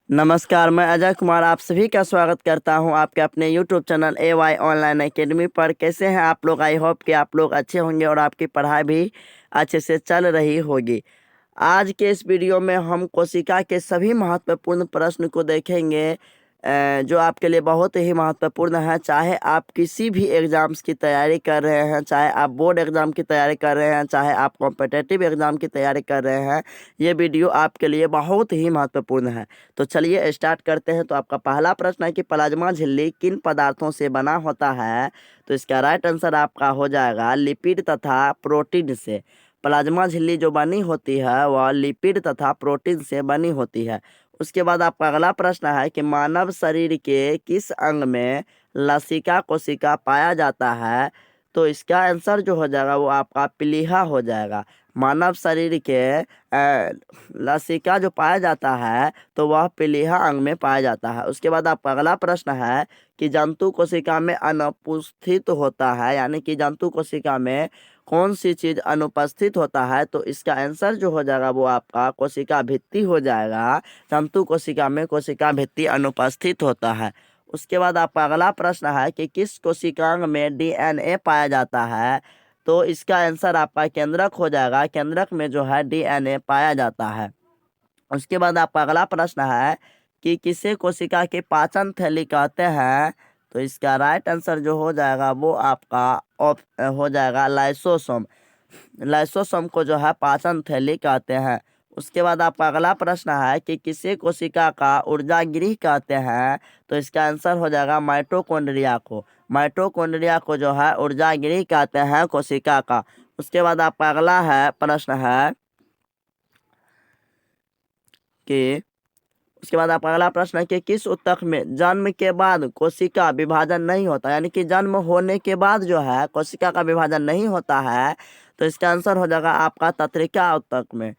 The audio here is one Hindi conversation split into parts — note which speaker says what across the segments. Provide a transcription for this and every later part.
Speaker 1: नमस्कार, मैं अजय कुमार आप सभी का स्वागत करता हूं आपके अपने YouTube channel AY online academy पर। कैसे हैं आप लोग? आई होप कि आप लोग अच्छे होंगे और आपकी पढ़ाई भी अच्छे से चल रही होगी। आज के इस वीडियो में हम कोशिका के सभी महत्वपूर्ण प्रश्न को देखेंगे, जो आपके लिए बहुत ही महत्वपूर्ण है। चाहे आप किसी भी एग्ज़ाम्स की तैयारी कर रहे हैं, चाहे आप बोर्ड एग्ज़ाम की तैयारी कर रहे हैं, चाहे आप कॉम्पिटिटिव एग्ज़ाम की तैयारी कर रहे हैं, ये वीडियो आपके लिए बहुत ही महत्वपूर्ण है। तो चलिए स्टार्ट करते हैं। तो आपका पहला प्रश्न है कि प्लाज्मा झिल्ली किन पदार्थों से बना होता है? तो इसका राइट आंसर आपका हो जाएगा लिपिड तथा प्रोटीन से। प्लाज्मा झिल्ली जो बनी होती है वह लिपिड तथा प्रोटीन से बनी होती है। उसके बाद आपका अगला प्रश्न है कि मानव शरीर के किस अंग में लसिका कोशिका पाया जाता है? तो इसका आंसर जो हो जाएगा वो आपका प्लीहा हो जाएगा। मानव शरीर के लसिका जो पाया जाता है तो वह प्लीहा अंग में पाया जाता है। उसके बाद आपका अगला प्रश्न है कि जंतु कोशिका में अनुपस्थित होता है, यानी कि जंतु कोशिका में कौन सी चीज़ अनुपस्थित होता है? तो इसका आंसर जो हो जाएगा वो आपका कोशिका भित्ति हो जाएगा। जंतु कोशिका में कोशिका भित्ति अनुपस्थित होता है। उसके बाद आपका अगला प्रश्न है कि किस कोशिकांग में DNA पाया जाता है? तो इसका आंसर आपका केंद्रक हो जाएगा। केंद्रक में जो है DNA पाया जाता है। उसके बाद आपका अगला प्रश्न है कि किसे कोशिका की पाचन थैली कहते हैं? तो इसका राइट आंसर जो हो जाएगा वो आपका हो जाएगा लाइसोसोम। लाइसोसोम को जो है पाचन थैली कहते हैं। उसके बाद आपका अगला प्रश्न है कि किसे कोशिका का ऊर्जा गृह कहते हैं? तो इसका आंसर हो जाएगा माइटोकॉन्ड्रिया को। माइटोकॉन्ड्रिया को जो है ऊर्जा गृह कहते हैं कोशिका का। उसके बाद आपका अगला प्रश्न है कि उसके बाद आपका अगला प्रश्न है कि किस ऊतक में जन्म के बाद कोशिका विभाजन नहीं होता, यानी कि जन्म होने के बाद जो है कोशिका का विभाजन नहीं होता है? तो इसका आंसर हो जाएगा आपका तंत्रिका ऊतक में।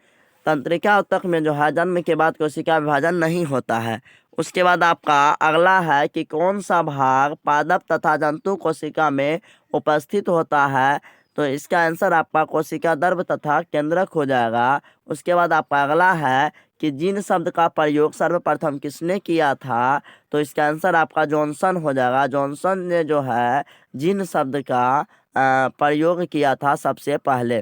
Speaker 1: तंत्रिका ऊतक में जो है जन्म के बाद कोशिका विभाजन नहीं होता है। उसके बाद आपका अगला है कि कौन सा भाग पादप तथा जंतु कोशिका में उपस्थित होता है? तो इसका आंसर आपका कोशिका द्रव तथा केंद्रक हो जाएगा। उसके बाद आपका अगला है कि जीन शब्द का प्रयोग सर्वप्रथम किसने किया था? तो इसका आंसर आपका जॉनसन हो जाएगा। जॉनसन ने जो है जीन शब्द का प्रयोग किया था सबसे पहले।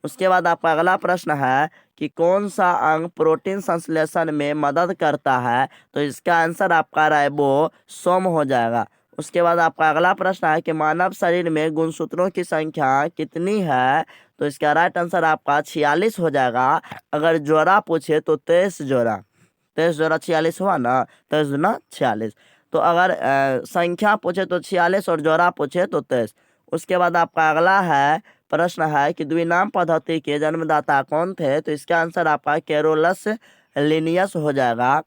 Speaker 1: उसके बाद आपका अगला प्रश्न है कि कौन सा अंग प्रोटीन संश्लेषण में मदद करता है? तो इसका आंसर आपका राइबोसोम हो जाएगा। उसके बाद आपका अगला प्रश्न है कि मानव शरीर में गुणसूत्रों की संख्या कितनी है? तो इसका राइट आंसर आपका 46 हो जाएगा। अगर जोड़ा पूछे तो 23 जोड़ा। 23 जोड़ा 46 हुआ ना, 23 दूना 46। तो अगर संख्या पूछे तो 46 और जोड़ा पूछे तो 23। उसके बाद आपका अगला प्रश्न है कि द्विनाम पद्धति के जन्मदाता कौन थे? तो इसका आंसर आपका कैरोलस लिनियस हो जाएगा।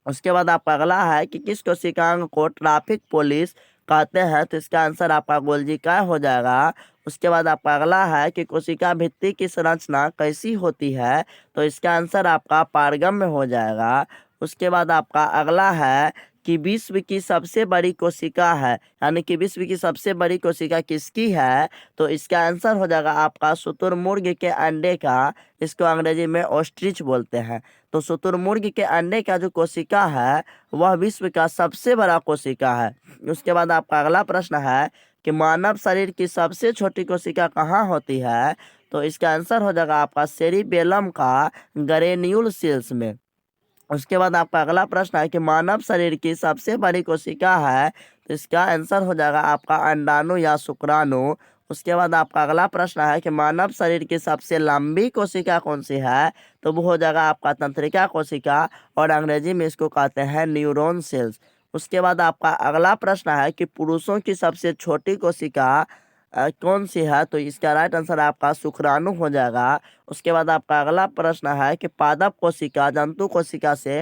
Speaker 1: उसके बाद आपका अगला है कि किस कोशिकांग को ट्रैफिक पुलिस कहते हैं? तो इसका आंसर आपका गोल्जिका हो जाएगा। उसके बाद आपका अगला है कि कोशिका भित्ति की संरचना कैसी होती है? तो इसका आंसर आपका पारगम्य हो जाएगा। उसके बाद आपका अगला है कि विश्व की सबसे बड़ी कोशिका है, यानी कि विश्व की सबसे बड़ी कोशिका किसकी है? तो इसका आंसर हो जाएगा आपका शुतुरमुर्ग के अंडे का। इसको अंग्रेजी में ऑस्ट्रिच बोलते हैं। तो शुतुरमुर्ग के अंडे का जो कोशिका है वह विश्व का सबसे बड़ा कोशिका है। उसके बाद आपका अगला प्रश्न है कि मानव शरीर की सबसे छोटी कोशिका कहाँ होती है? तो इसका आंसर हो जाएगा आपका सेरिबेलम का ग्रेन्यूल सेल्स में। उसके बाद आपका अगला प्रश्न है कि मानव शरीर की सबसे बड़ी कोशिका है? तो इसका आंसर हो जाएगा आपका अंडाणु या शुक्राणु। उसके बाद आपका अगला प्रश्न है कि मानव शरीर की सबसे लंबी कोशिका कौन सी है? तो वो हो जाएगा आपका तंत्रिका कोशिका, और अंग्रेजी में इसको कहते हैं न्यूरॉन सेल्स। उसके बाद आपका अगला प्रश्न है कि पुरुषों की सबसे छोटी कोशिका कौन सी है? तो इसका राइट आंसर आपका शुक्राणु हो जाएगा। उसके बाद आपका अगला प्रश्न है कि पादप कोशिका जंतु कोशिका से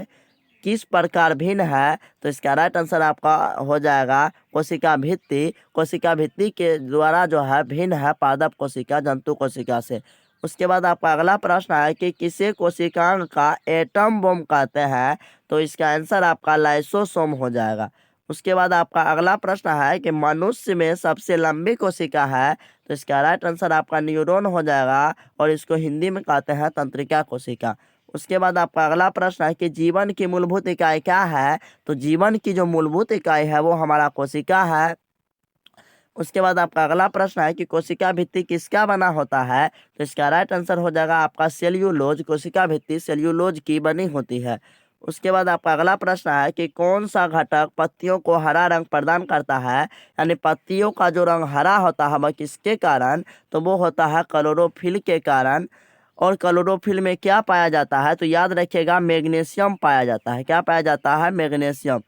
Speaker 1: किस प्रकार भिन्न है? तो इसका राइट आंसर आपका हो जाएगा कोशिका भित्ति। कोशिका भित्ति के द्वारा जो है भिन्न है पादप कोशिका जंतु कोशिका से। उसके बाद आपका अगला प्रश्न है कि किसे कोशिकांग का एटम बम कहते हैं? तो इसका आंसर आपका लाइसोसोम हो जाएगा। उसके बाद आपका अगला प्रश्न है कि मनुष्य में सबसे लंबी कोशिका है? तो इसका राइट आंसर आपका न्यूरॉन हो जाएगा, और इसको हिंदी में कहते हैं तंत्रिका कोशिका। उसके बाद आपका अगला प्रश्न है कि जीवन की मूलभूत इकाई क्या है। तो जीवन की जो मूलभूत इकाई है वो हमारा कोशिका है। उसके बाद आपका अगला प्रश्न है कि कोशिका भित्ति किसका बना होता है। तो इसका राइट आंसर हो जाएगा आपका सेल्यूलोज। कोशिका भित्ति सेल्यूलोज की बनी होती है। उसके बाद आपका अगला प्रश्न है कि कौन सा घटक पत्तियों को हरा रंग प्रदान करता है। यानी पत्तियों का जो रंग हरा होता है वह किसके कारण, तो वो होता है क्लोरोफिल के कारण। और क्लोरोफिल में क्या पाया जाता है, तो याद रखिएगा मैग्नीशियम पाया जाता है। क्या पाया जाता है, मैग्नीशियम।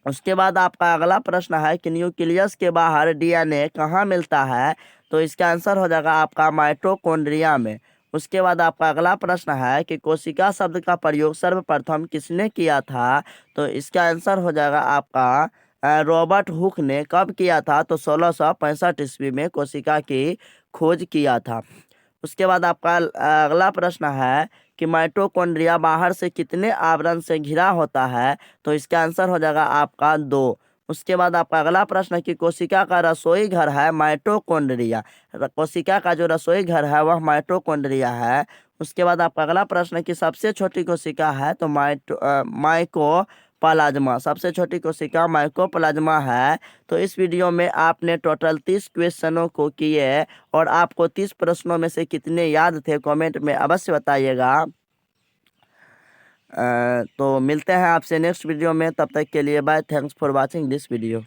Speaker 1: उसके बाद आपका अगला प्रश्न है कि न्यूक्लियस के बाहर डीएनए कहाँ मिलता है। तो इसका आंसर हो जाएगा आपका माइटोकॉन्ड्रिया में। उसके बाद आपका अगला प्रश्न है कि कोशिका शब्द का प्रयोग सर्वप्रथम किसने किया था। तो इसका आंसर हो जाएगा आपका रॉबर्ट हुक ने। कब किया था, तो 1665 ईस्वी में कोशिका की खोज किया था। उसके बाद आपका अगला प्रश्न है कि माइटोकॉन्ड्रिया बाहर से कितने आवरण से घिरा होता है। तो इसका आंसर हो जाएगा आपका 2। उसके बाद आपका अगला प्रश्न है कि कोशिका का रसोई घर है माइटोकॉन्ड्रिया। कोशिका का जो रसोई घर है वह माइटोकॉन्ड्रिया है। उसके बाद आपका अगला प्रश्न है कि सबसे छोटी कोशिका है। तो माइकोप्लाज्मा। सबसे छोटी कोशिका माइकोप्लाज्मा है। तो इस वीडियो में आपने टोटल 30 क्वेश्चनों को किए और आपको 30 प्रश्नों में से कितने याद थे कमेंट में अवश्य बताइएगा। तो मिलते हैं आपसे नेक्स्ट वीडियो में, तब तक के लिए bye. Thanks for watching this video.